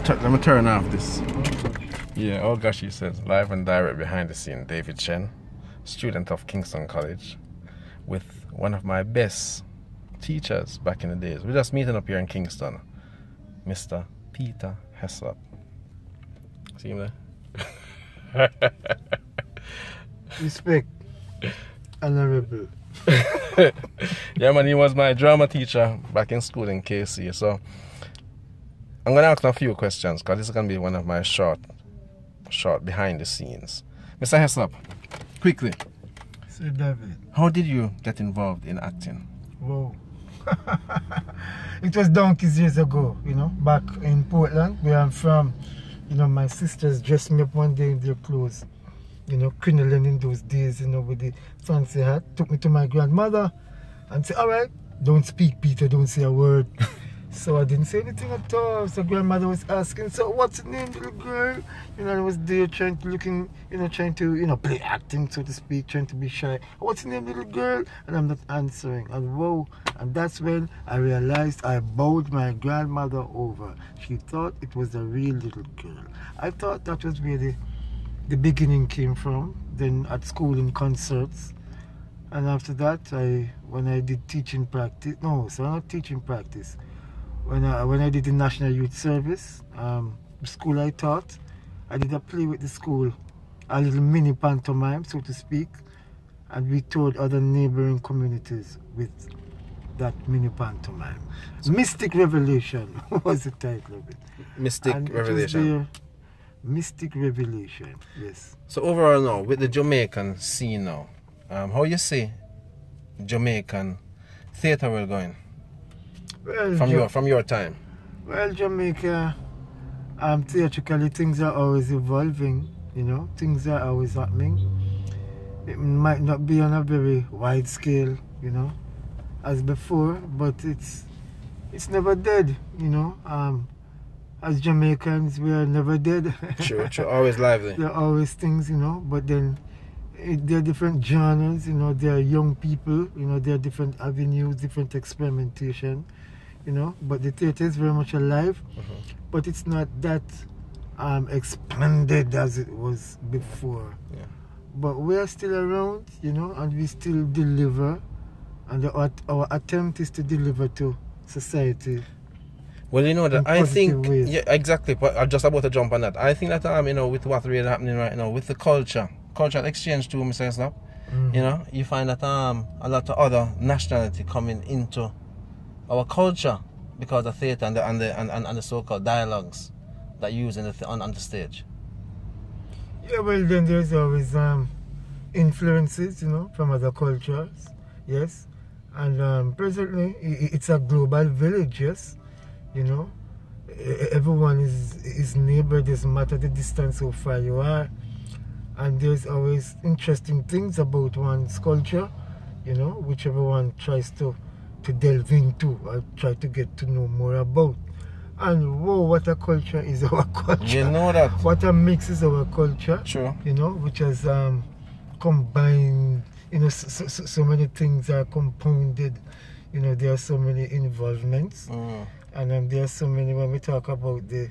Let me turn off this. Yeah, oh gosh, he says, live and direct behind the scene, David Chen, student of Kingston College, with one of my best teachers back in the days. We're just meeting up here in Kingston, Mr. Peter Heslop. See him there? Respect, honorable. Yeah, man, he was my drama teacher back in school in KC. So I'm going to ask him a few questions because this is going to be one of my short behind the scenes. Mr. Heslop, quickly. Sir David. How did you get involved in acting? Whoa. It was donkeys years ago, you know, back in Portland, where I'm from. You know, my sisters dressed me up one day in their clothes, you know, crinoline in those days, you know, with the fancy hat. Took me to my grandmother and said, all right, don't speak, Peter, don't say a word. So I didn't say anything at all. So grandmother was asking, so what's the name, little girl? You know, I was there trying to play acting, so to speak, trying to be shy. What's the name, little girl? And I'm not answering. And whoa, and that's when I realized I bowed my grandmother over. She thought it was a real little girl. I thought that was where the beginning came from. Then at school in concerts. And after that, when I did teaching practice, not teaching practice. When I did the National Youth Service, the school I taught, I did a play with the school, a little mini pantomime, so to speak, and we toured other neighboring communities with that mini pantomime. Mystic Revelation was the title of it. Mystic Revelation. Mystic Revelation, yes. So overall now, with the Jamaican scene now, how you see Jamaican theatre world going? Well, from your time? Well, Jamaica, theatrically things are always evolving, you know, things are always happening. It might not be on a very wide scale, you know, as before, but it's never dead, you know. As Jamaicans, we are never dead. True, always lively. There are always things, you know, but then there are different genres, you know, there are young people, you know, there are different avenues, different experimentation, you know, but the theatre is very much alive, but it's not that expanded as it was before. Yeah. But we are still around, you know, and we still deliver, and our attempt is to deliver to society. Well, you know that I think, ways. Yeah, exactly. But I'm just about to jump on that. I think that you know, with what's really happening right now, with the cultural exchange too, Mr. Heslop, you know, you find that a lot of other nationality coming into our culture because of theatre and the so-called dialogues that you use on the stage. Yeah, well, then there's always influences, you know, from other cultures, yes, and presently it's a global village, yes. You know, everyone is neighbor, doesn't matter the distance how far you are. And there's always interesting things about one's culture, you know, which everyone tries to delve into or try to get to know more about. And whoa, what a culture is our culture. You know that. What a mix is our culture. Sure. You know, which has combined, you know, so many things are compounded. You know, there are so many involvements. And there are so many, when we talk about the,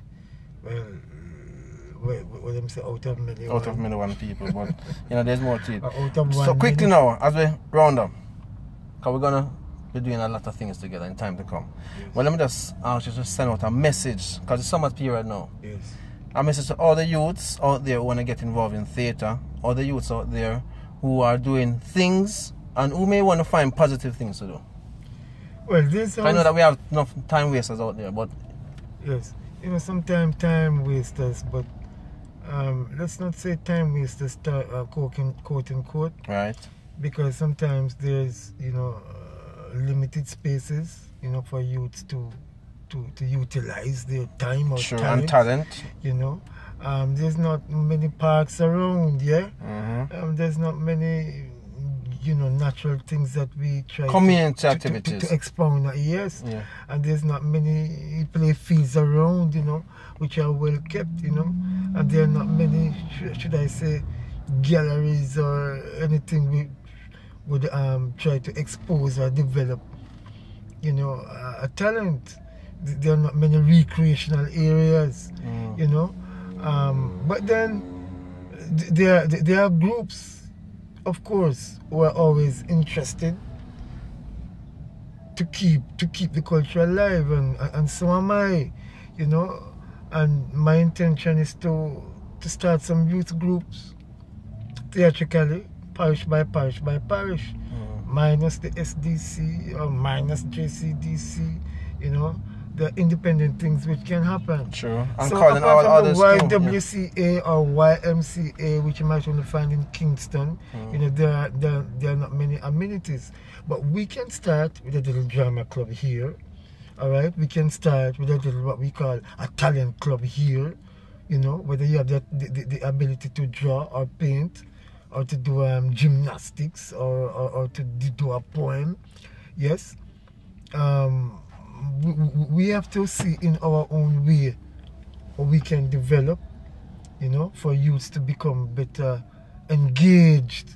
what them say, out of million. Out of million people, but, you know, there's more to it. Out of so quickly now, as we round up, because we're going to be doing a lot of things together in time to come. Yes. Well, let me just ask you to send out a message, because it's summer period now. Yes. A message to all the youths out there who want to get involved in theatre, all the youths out there who are doing things and who may want to find positive things to do. Well, I know that we have enough time wasters out there, but... Yes, you know, sometimes time wasters, but let's not say time wasters, quote unquote. Right. Because sometimes there's, you know, limited spaces, you know, for youths to utilize their time or and talent. You know, there's not many parks around, yeah? There's not many... you know, natural things that we try community activities to expound, yes. Yeah. And there's not many play fields around, you know, which are well kept, you know, and there are not many, should I say, galleries or anything we would try to expose or develop, you know, a talent, there are not many recreational areas, you know. But then there are groups, of course, who are always interested to keep the culture alive, and so am I, you know. And my intention is to start some youth groups theatrically, parish by parish by parish, minus the SDC or minus JCDC, you know, the independent things which can happen. True. And so calling all apart others from the too, YWCA or YMCA, which you might only find in Kingston, you know, there are not many amenities. But we can start with a little drama club here, all right? We can start with a little what we call a talent club here, you know, whether you have the ability to draw or paint, or to do gymnastics, or to do a poem. Yes. We have to see in our own way what we can develop, you know, for youths to become better engaged,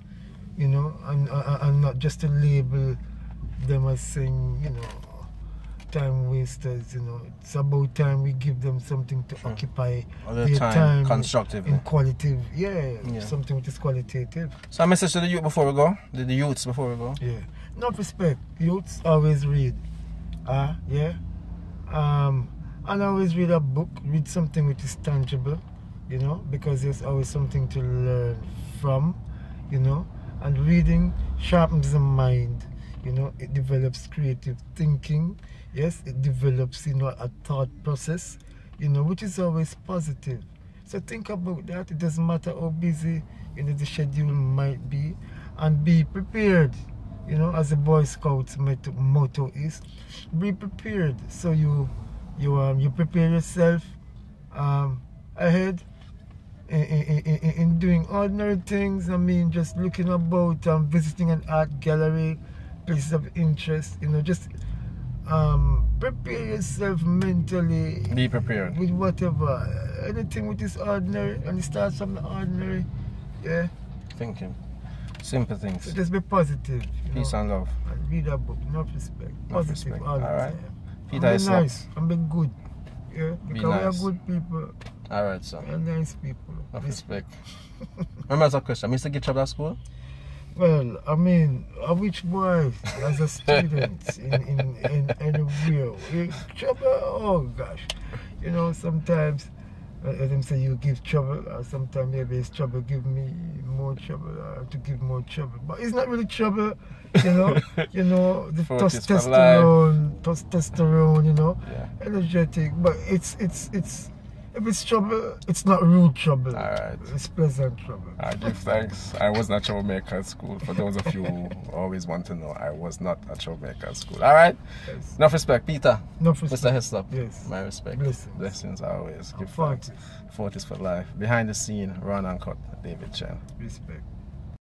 you know, and not just to label them as saying, you know, time wasters, you know. It's about time we give them something to occupy their time constructively. In qualitative, something which is qualitative. So a message to the youth before we go, the youths before we go. Yeah, enough respect. Youths always read. And always read a book, read something which is tangible, you know, because there's always something to learn from, you know. And reading sharpens the mind, you know, it develops creative thinking. Yes, it develops, you know, a thought process, you know, which is always positive. So think about that. It doesn't matter how busy, you know, the schedule might be, and be prepared. You know, as the Boy Scouts motto is, be prepared. So you prepare yourself ahead in doing ordinary things. I mean, just looking about, visiting an art gallery, places of interest. You know, just prepare yourself mentally. Be prepared with whatever, anything which is ordinary, and it starts from the ordinary. Yeah. Thinking. Simple things. So just be positive. Peace and love. And read a book. Enough respect. Positive all the time. Peter and be Heslop. nice. And be good. Yeah. Because we nice. are good people. Alright, sir. We are nice people. Enough respect. Remember, that's a question. Mr. Get trouble at school? Well, I mean, which boy as a student in anywhere? Trouble? Oh gosh. You know, sometimes let them say you give trouble, or sometimes maybe it's trouble give me more trouble, or to give more trouble. But it's not really trouble, you know. You know, the testosterone, you know, energetic. But it's if it's trouble, it's not rude trouble. Alright. It's pleasant trouble. I give thanks. I was not a troublemaker at school. For those of you who always want to know, I was not a troublemaker at school. Alright? Yes. Enough respect. Peter. Enough respect. Mr. Heslop. Yes. My respect. Blessings always. Give thanks. Forties for life. Behind the scene, run and cut, David Chen. Respect.